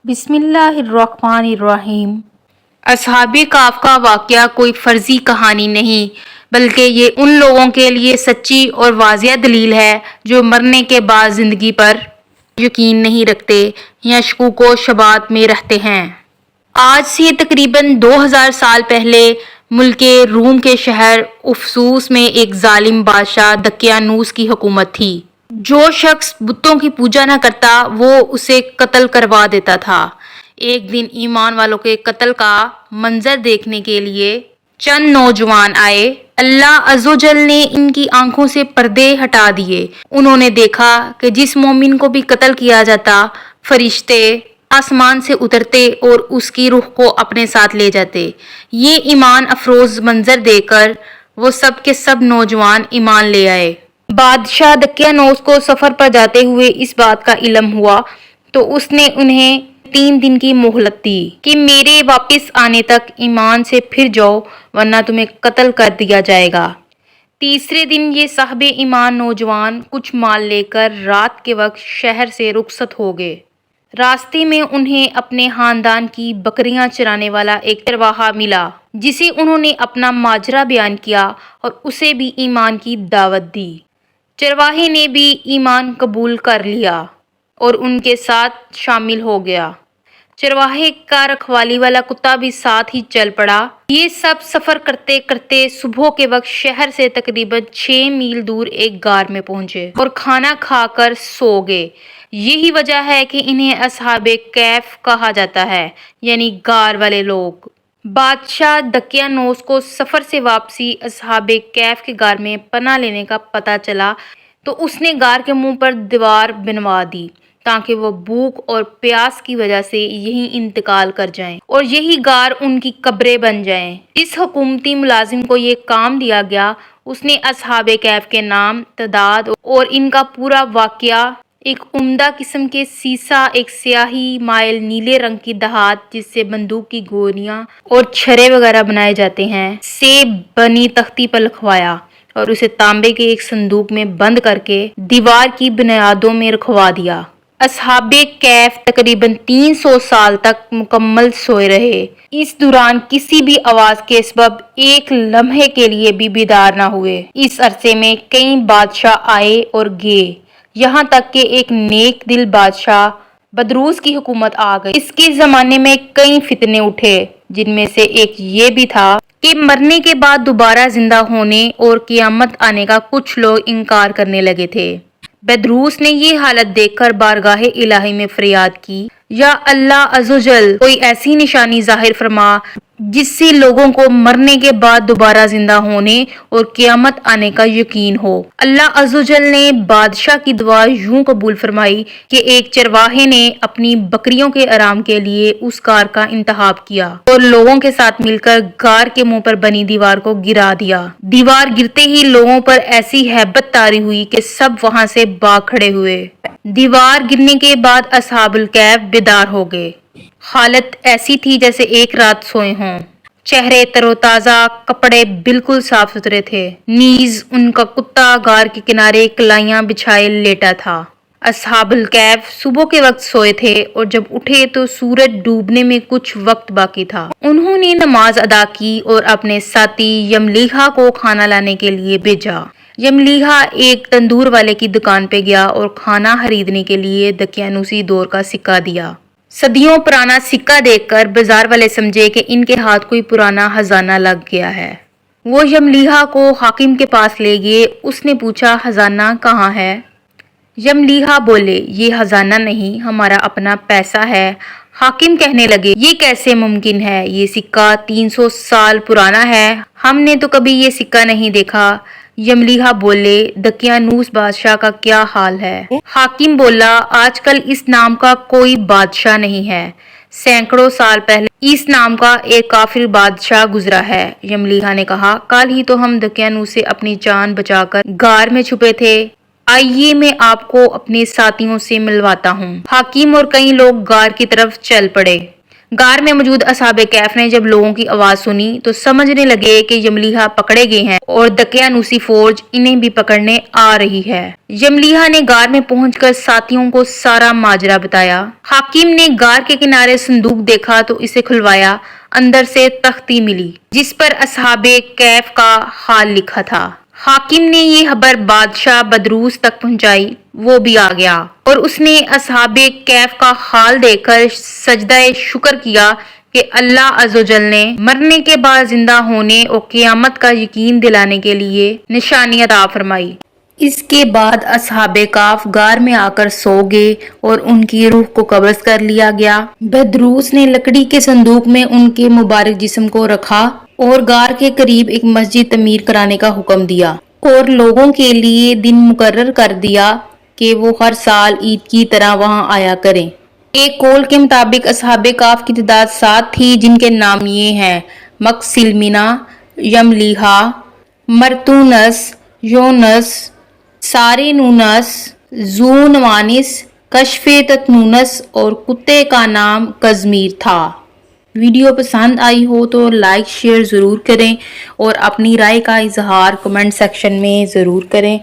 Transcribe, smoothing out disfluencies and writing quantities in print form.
بسم اللہ الرحمن الرحیم۔ اصحاب کہف کا واقعہ کوئی فرضی کہانی نہیں بلکہ یہ ان لوگوں کے لیے سچی اور واضح دلیل ہے جو مرنے کے بعد زندگی پر یقین نہیں رکھتے یا شکوک و شبہات میں رہتے ہیں۔ آج سے تقریباً 2000 سال پہلے ملک روم کے شہر افسوس میں ایک ظالم بادشاہ دقیانوس کی حکومت تھی۔ جو شخص بتوں کی پوجا نہ کرتا وہ اسے قتل کروا دیتا تھا۔ ایک دن ایمان والوں کے قتل کا منظر دیکھنے کے لیے چند نوجوان آئے۔ اللہ عز و جل نے ان کی آنکھوں سے پردے ہٹا دیے۔ انہوں نے دیکھا کہ جس مومن کو بھی قتل کیا جاتا فرشتے آسمان سے اترتے اور اس کی روح کو اپنے ساتھ لے جاتے۔ یہ ایمان افروز منظر دیکھ کر وہ سب کے سب نوجوان ایمان لے آئے۔ بادشاہ دقیانوس کو سفر پر جاتے ہوئے اس بات کا علم ہوا تو اس نے انہیں 3 دن کی مہلت دی کہ میرے واپس آنے تک ایمان سے پھر جاؤ ورنہ تمہیں قتل کر دیا جائے گا۔ تیسرے دن یہ صاحب ایمان نوجوان کچھ مال لے کر رات کے وقت شہر سے رخصت ہو گئے۔ راستے میں انہیں اپنے خاندان کی بکریاں چرانے والا ایک چرواہا ملا جسے انہوں نے اپنا ماجرا بیان کیا اور اسے بھی ایمان کی دعوت دی۔ چرواہے نے بھی ایمان قبول کر لیا اور ان کے ساتھ شامل ہو گیا۔ چرواہے کا رکھوالی والا کتا بھی ساتھ ہی چل پڑا۔ یہ سب سفر کرتے کرتے صبح کے وقت شہر سے تقریباً 6 میل دور ایک غار میں پہنچے اور کھانا کھا کر سو گئے۔ یہی وجہ ہے کہ انہیں اصحاب کہف کہا جاتا ہے، یعنی غار والے لوگ۔ بادشاہ دقیانوس کو سفر سے واپسی اصحاب کہف کے غار میں پناہ لینے کا پتہ چلا تو اس نے غار کے منہ پر دیوار بنوا دی تاکہ وہ بھوک اور پیاس کی وجہ سے یہیں انتقال کر جائیں اور یہی غار ان کی قبریں بن جائیں۔ اس حکومتی ملازم کو یہ کام دیا گیا۔ اس نے اصحاب کہف کے نام، تعداد اور ان کا پورا واقعہ ایک عمدہ قسم کے سیسہ، ایک سیاہی مائل نیلے رنگ کی دھات جس سے بندوق کی گولیاں اور چھرے وغیرہ بنائے جاتے ہیں، سے بنی تختی پر لکھوایا اور اسے تانبے کے ایک صندوق میں بند کر کے دیوار کی بنیادوں میں رکھوا دیا۔ اصحاب کہف تقریباً 300 سال تک مکمل سوئے رہے۔ اس دوران کسی بھی آواز کے سبب ایک لمحے کے لیے بھی بیدار نہ ہوئے۔ اس عرصے میں کئی بادشاہ آئے اور گئے، یہاں تک کہ ایک نیک دل بادشاہ بدروس کی حکومت آ گئی۔ اس کے زمانے میں کئی فتنے اٹھے جن میں سے ایک یہ بھی تھا کہ مرنے کے بعد دوبارہ زندہ ہونے اور قیامت آنے کا کچھ لوگ انکار کرنے لگے تھے۔ بدروس نے یہ حالت دیکھ کر بارگاہ الہی میں فریاد کی، یا اللہ عز و جل، کوئی ایسی نشانی ظاہر فرما جس سے لوگوں کو مرنے کے بعد دوبارہ زندہ ہونے اور قیامت آنے کا یقین ہو۔ اللہ عز و جل نے بادشاہ کی دعا یوں قبول فرمائی کہ ایک چرواہے نے اپنی بکریوں کے آرام کے لیے اس غار کا انتخاب کیا اور لوگوں کے ساتھ مل کر غار کے منہ پر بنی دیوار کو گرا دیا۔ دیوار گرتے ہی لوگوں پر ایسی ہیبت طاری ہوئی کہ سب وہاں سے بھاگ کھڑے ہوئے۔ دیوار گرنے کے بعد اصحاب الکہف بیدار ہو گئے۔ حالت ایسی تھی جیسے ایک رات سوئے ہوں۔ چہرے تر و تازہ، کپڑے بالکل صاف ستھرے تھے، نیز ان کا کتا غار کے کنارے کلائیاں بچھائے لیٹا تھا۔ اصحاب الکہف صبح کے وقت سوئے تھے اور جب اٹھے تو سورج ڈوبنے میں کچھ وقت باقی تھا۔ انہوں نے نماز ادا کی اور اپنے ساتھی یملیحا کو کھانا لانے کے لیے بھیجا۔ یملیحا ایک تندور والے کی دکان پہ گیا اور کھانا خریدنے کے لیے دقیانوسی دور کا سکہ دیا۔ صدیوں پرانا سکہ دیکھ کر بازار والے سمجھے کہ ان کے ہاتھ کوئی پرانا خزانہ لگ گیا ہے۔ وہ یملیحا کو حاکم کے پاس لے گئے۔ اس نے پوچھا، خزانہ کہاں ہے؟ یملیحا بولے، یہ خزانہ نہیں، ہمارا اپنا پیسہ ہے۔ حاکم کہنے لگے، یہ کیسے ممکن ہے؟ یہ سکہ 300 سال پرانا ہے، ہم نے تو کبھی یہ سکہ نہیں دیکھا۔ یملیحا بولے، دقیانوس بادشاہ کا کیا حال ہے؟ حاکم بولا، آج کل اس نام کا کوئی بادشاہ نہیں ہے، سینکڑوں سال پہلے اس نام کا ایک کافر بادشاہ گزرا ہے۔ یملیحا نے کہا، کل ہی تو ہم دقیانوس سے اپنی جان بچا کر غار میں چھپے تھے، آئیے میں آپ کو اپنے ساتھیوں سے ملواتا ہوں۔ حاکم اور کئی لوگ غار کی طرف چل پڑے۔ غار میں موجود اصحاب کہف نے جب لوگوں کی آواز سنی تو سمجھنے لگے کہ یملیحہ پکڑے گئے ہیں اور دقیانوسی فوج انہیں بھی پکڑنے آ رہی ہے۔ یملیحہ نے غار میں پہنچ کر ساتھیوں کو سارا ماجرا بتایا۔ حاکم نے غار کے کنارے صندوق دیکھا تو اسے کھلوایا، اندر سے تختی ملی جس پر اصحاب کہف کا حال لکھا تھا۔ حاکم نے یہ خبر بادشاہ بدروس تک پہنچائی، وہ بھی آ گیا اور اس نے اصحاب کہف کا حال دیکھ کر سجدہ شکر کیا کہ اللہ عز و جل نے مرنے کے بعد زندہ ہونے اور قیامت کا یقین دلانے کے لیے نشانی عطا فرمائی۔ اس کے بعد اصحاب کہف غار میں آ کر سو گئے اور ان کی روح کو قبض کر لیا گیا۔ بدروس نے لکڑی کے صندوق میں ان کے مبارک جسم کو رکھا اور غار کے قریب ایک مسجد تعمیر کرانے کا حکم دیا اور لوگوں کے لیے دن مقرر کر دیا کہ وہ ہر سال عید کی طرح وہاں آیا کریں۔ ایک قول کے مطابق اصحاب کہف کی تعداد 7 تھی، جن کے نام یہ ہیں: مکسلمینہ، یملیحہ، مرتونس، یونس، سارینونس، زونوانس، کشف تتنونس اور کتے کا نام قزمیر تھا۔ ویڈیو پسند آئی ہو تو لائک شیئر ضرور کریں اور اپنی رائے کا اظہار کمنٹ سیکشن میں ضرور کریں۔